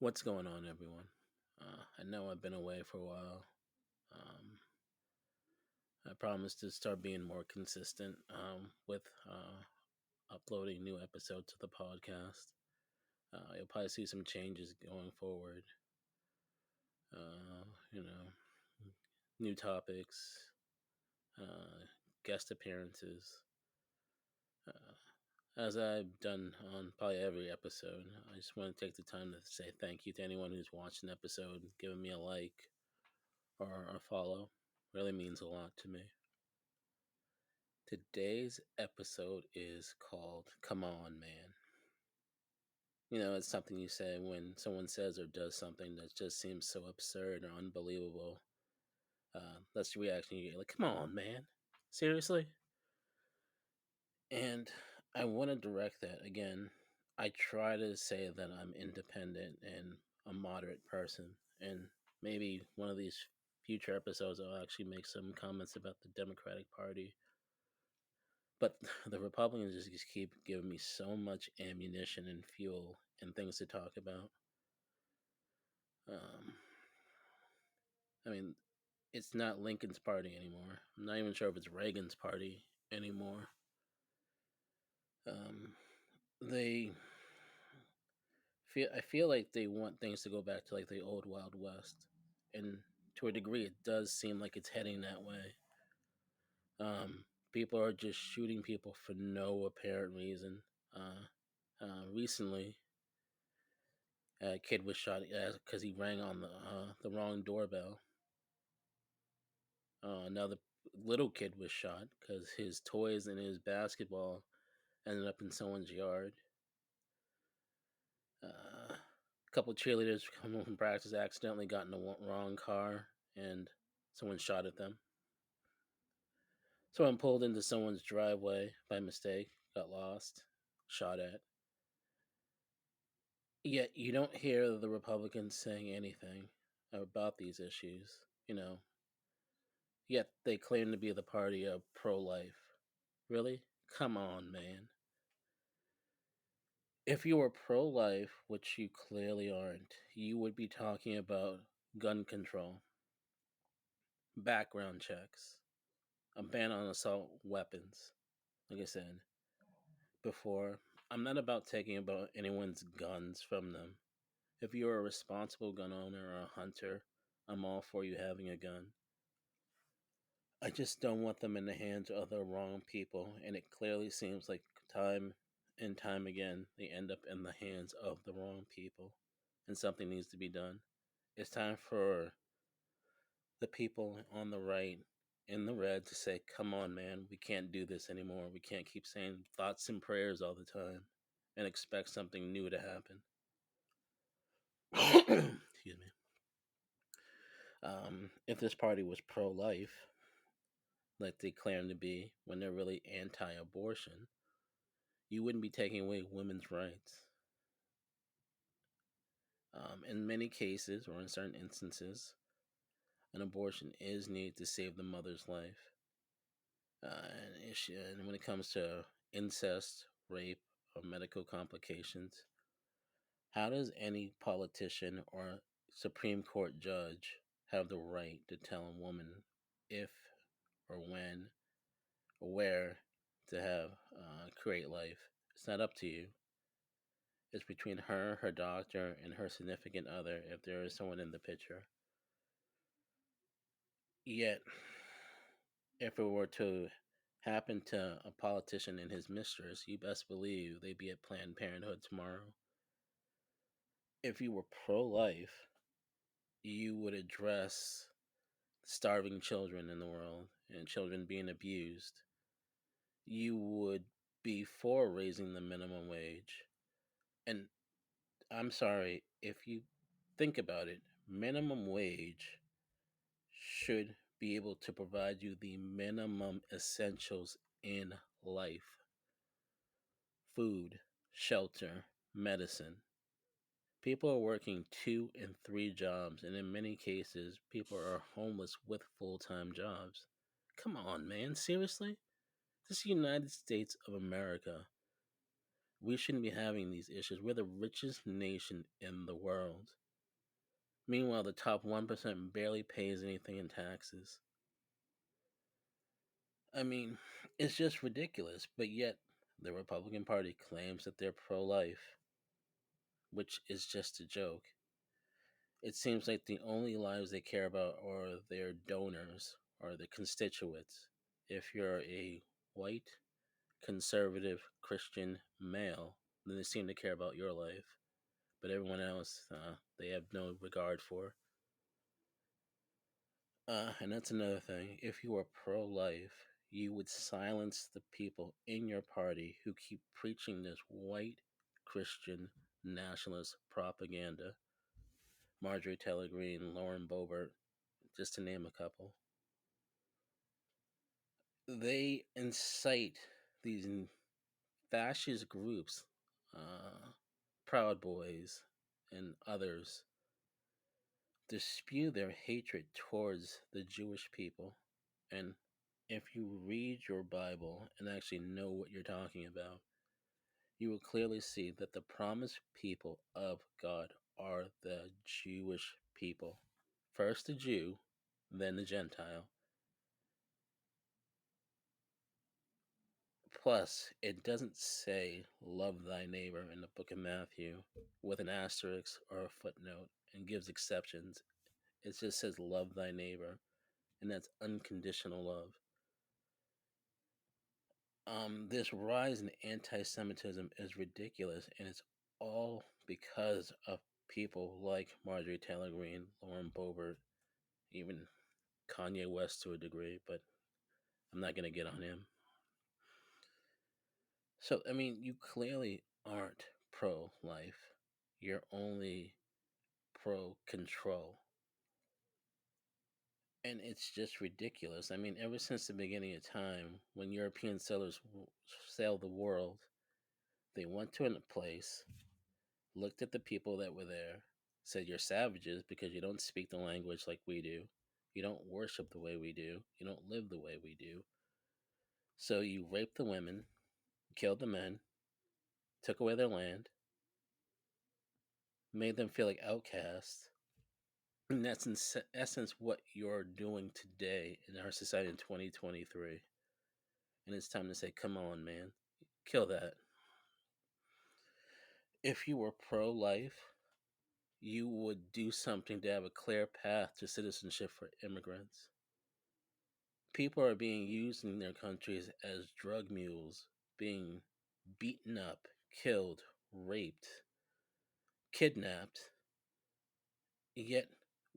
What's going on, everyone? I know I've been away for a while. Um, I promise to start being more consistent with uploading new episodes of the podcast. You'll probably see some changes going forward. Uh, you know, New topics, uh, guest appearances. Uh, as I've done on probably every episode, I just want to take the time to say thank you to anyone who's watched an episode, giving me a like or a follow. Really means a lot to me. Today's episode is called Come On Man. It's something you say when someone says or does something that just seems so absurd or unbelievable. That's the reaction you get, like, come on, man. Seriously? And I want to direct that again. I try to say that I'm independent and a moderate person. And maybe one of these future episodes, I'll actually make some comments about the Democratic Party. But the Republicans just keep giving me so much ammunition and fuel and things to talk about. Um, I mean, it's not Lincoln's party anymore. I'm not even sure if it's Reagan's party anymore. Um, they I feel like they want things to go back to like the old Wild West, and to a degree, it does seem like it's heading that way. People are just shooting people for no apparent reason. Uh, Recently, a kid was shot because he rang on the wrong doorbell. Another little kid was shot because his toys and his basketball ended up in someone's yard. A couple cheerleaders coming from practice accidentally got in the wrong car and someone shot at them. Someone pulled into someone's driveway by mistake, got lost, shot at. Yet you don't hear the Republicans saying anything about these issues. Yet they claim to be the party of pro life. Really? Come on, man. If you were pro life, which you clearly aren't, you would be talking about gun control, background checks, a ban on assault weapons. Like I said before, I'm not about taking about anyone's guns from them. If you're a responsible gun owner or a hunter, I'm all for you having a gun. I just don't want them in the hands of the wrong people, and it clearly seems like time and time again they end up in the hands of the wrong people, and something needs to be done. It's time for the people on the right in the red to say, come on, man, we can't do this anymore. We can't keep saying thoughts and prayers all the time and expect something new to happen. Excuse me. If this party was pro life, like they claim to be when they're really anti abortion, you wouldn't be taking away women's rights. In many cases, or in certain instances, an abortion is needed to save the mother's life. And when it comes to incest, rape, or medical complications, how does any politician or Supreme Court judge have the right to tell a woman if or when or where to have create life? It's not up to you. It's between her, her doctor, and her significant other if there is someone in the picture. Yet, if it were to happen to a politician and his mistress, you best believe they'd be at Planned Parenthood tomorrow. If you were pro life, you would address starving children in the world and children being abused. You would be for raising the minimum wage. And I'm sorry, if you think about it, minimum wage should be able to provide you the minimum essentials in life: food, shelter, medicine. People are working 2 and 3 jobs, and in many cases, people are homeless with full time jobs. Come on, man, seriously? This is the United States of America. We shouldn't be having these issues. We're the richest nation in the world. Meanwhile, the top 1% barely pays anything in taxes. I mean, it's just ridiculous, but yet the Republican Party claims that they're pro life, which is just a joke. It seems like the only lives they care about are their donors or the constituents. If you're a white, conservative, Christian male, then they seem to care about your life. But everyone else, they have no regard for. And that's another thing. If you are pro life, you would silence the people in your party who keep preaching this white Christian nationalist propaganda. Marjorie Taylor Greene, Lauren Boebert, just to name a couple. They incite these fascist groups, uh, Proud Boys, and others, to spew their hatred towards the Jewish people. And if you read your Bible and actually know what you're talking about, you will clearly see that the promised people of God are the Jewish people. First the Jew, then the Gentile. Plus, it doesn't say love thy neighbor in the book of Matthew with an asterisk or a footnote and gives exceptions. It just says love thy neighbor, and that's unconditional love. This rise in anti-Semitism is ridiculous, and it's all because of people like Marjorie Taylor Greene, Lauren Boebert, even Kanye West to a degree, but I'm not going to get on him. So, I mean, you clearly aren't pro life. You're only pro control. And it's just ridiculous. I mean, ever since the beginning of time, when European sailors sailed the world, they went to a place, looked at the people that were there, said, "You're savages because you don't speak the language like we do. You don't worship the way we do. You don't live the way we do. So you raped the women, killed the men, took away their land, made them feel like outcasts." And that's in essence what you're doing today in our society in 2023. And it's time to say, come on, man, kill that. If you were pro life, you would do something to have a clear path to citizenship for immigrants. People are being used in their countries as drug mules, being beaten up, killed, raped, kidnapped, yet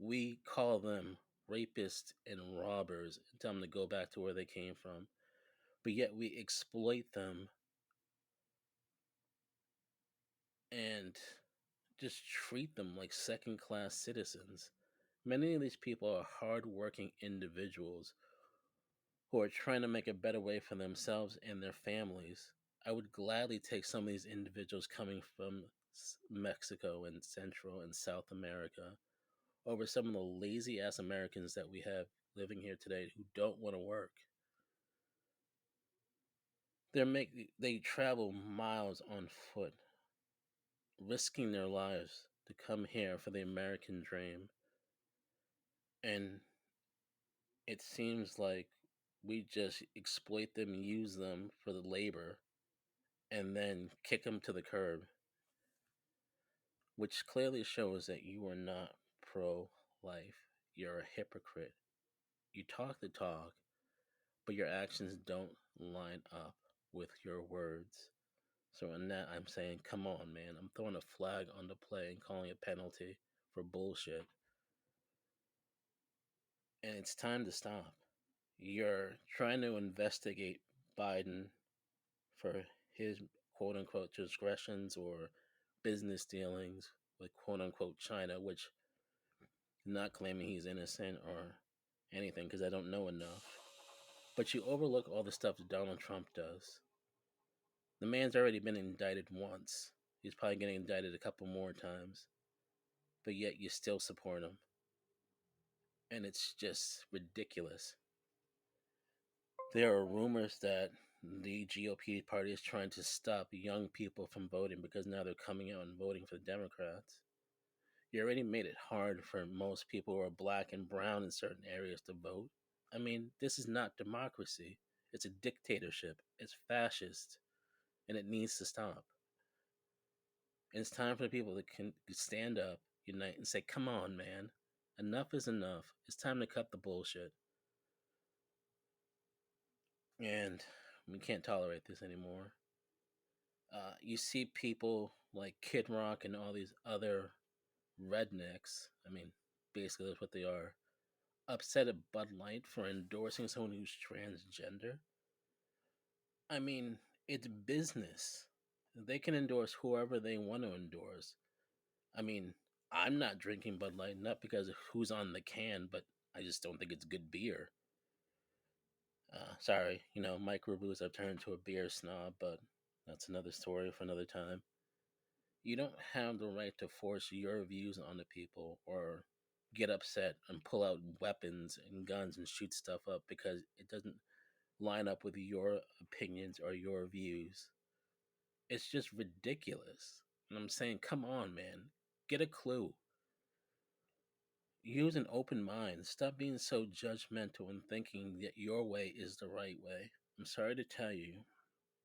we call them rapists and robbers and tell them to go back to where they came from. But yet we exploit them and just treat them like second class citizens. Many of these people are hardworking individuals who are trying to make a better way for themselves and their families. I would gladly take some of these individuals coming from Mexico and Central and South America over some of the lazy ass Americans that we have living here today who don't want to work. They travel miles on foot, risking their lives to come here for the American dream. And it seems like we just exploit them and use them for the labor and then kick them to the curb, which clearly shows that you are not pro life. You're a hypocrite. You talk the talk, but your actions don't line up with your words. So, in that, I'm saying, come on, man. I'm throwing a flag on the play and calling a penalty for bullshit. And it's time to stop. You're trying to investigate Biden for his quote unquote transgressions or business dealings with quote unquote China, which I'm not claiming he's innocent or anything because I don't know enough. But you overlook all the stuff that Donald Trump does. The man's already been indicted once. He's probably getting indicted a couple more times. But yet you still support him. And it's just ridiculous. There are rumors that the GOP party is trying to stop young people from voting because now they're coming out and voting for the Democrats. You already made it hard for most people who are black and brown in certain areas to vote. I mean, this is not democracy. It's a dictatorship. It's fascist, and it needs to stop. And it's time for the people to stand up, unite, and say, "Come on, man, enough is enough. It's time to cut the bullshit." And we can't tolerate this anymore. You see people like Kid Rock and all these other rednecks. I mean, basically, that's what they are. Upset at Bud Light for endorsing someone who's transgender. I mean, it's business. They can endorse whoever they want to endorse. I mean, I'm not drinking Bud Light, not because of who's on the can, but I just don't think it's good beer. Sorry, Mike Rubus, I've turned into a beer snob, but that's another story for another time. You don't have the right to force your views on the people or get upset and pull out weapons and guns and shoot stuff up because it doesn't line up with your opinions or your views. It's just ridiculous. And I'm saying, come on, man. Get a clue. Use an open mind. Stop being so judgmental and thinking that your way is the right way. I'm sorry to tell you,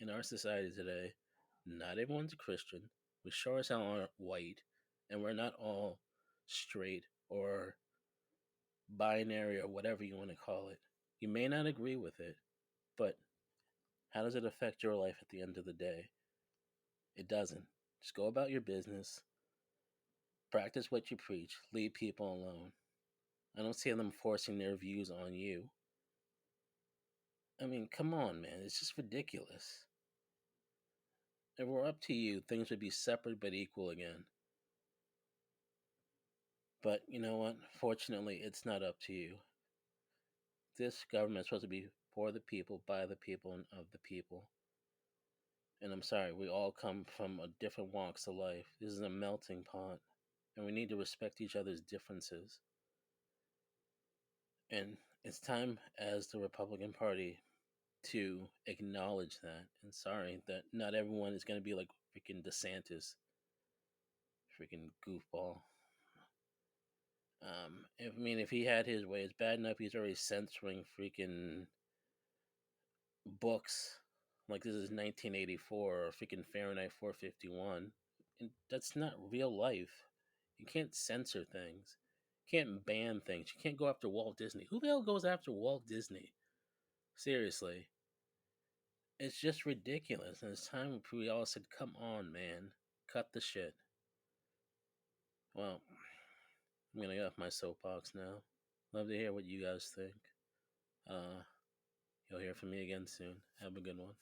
in our society today, not everyone's a Christian. We sure as hell aren't white, and we're not all straight or binary or whatever you want to call it. You may not agree with it, but how does it affect your life at the end of the day? It doesn't. Just go about your business, practice what you preach, leave people alone. I don't see them forcing their views on you. I mean, come on, man. It's just ridiculous. If we're up to you, things would be separate but equal again. But you know what? Fortunately, it's not up to you. This government is supposed to be for the people, by the people, and of the people. And I'm sorry, we all come from a different walks of life. This is a melting pot, and we need to respect each other's differences. And it's time as the Republican Party to acknowledge that. And sorry that not everyone is going to be like freaking DeSantis, freaking goofball. If he had his way, it's bad enough he's already censoring freaking books. Like this is 1984 or freaking Fahrenheit 451. And that's not real life. You can't censor things. You can't ban things. You can't go after Walt Disney. Who the hell goes after Walt Disney? Seriously. It's just ridiculous. And it's time we all said, come on, man. Cut the shit. Well, I'm going to get off my soapbox now. Love to hear what you guys think. Uh, you'll hear from me again soon. Have a good one.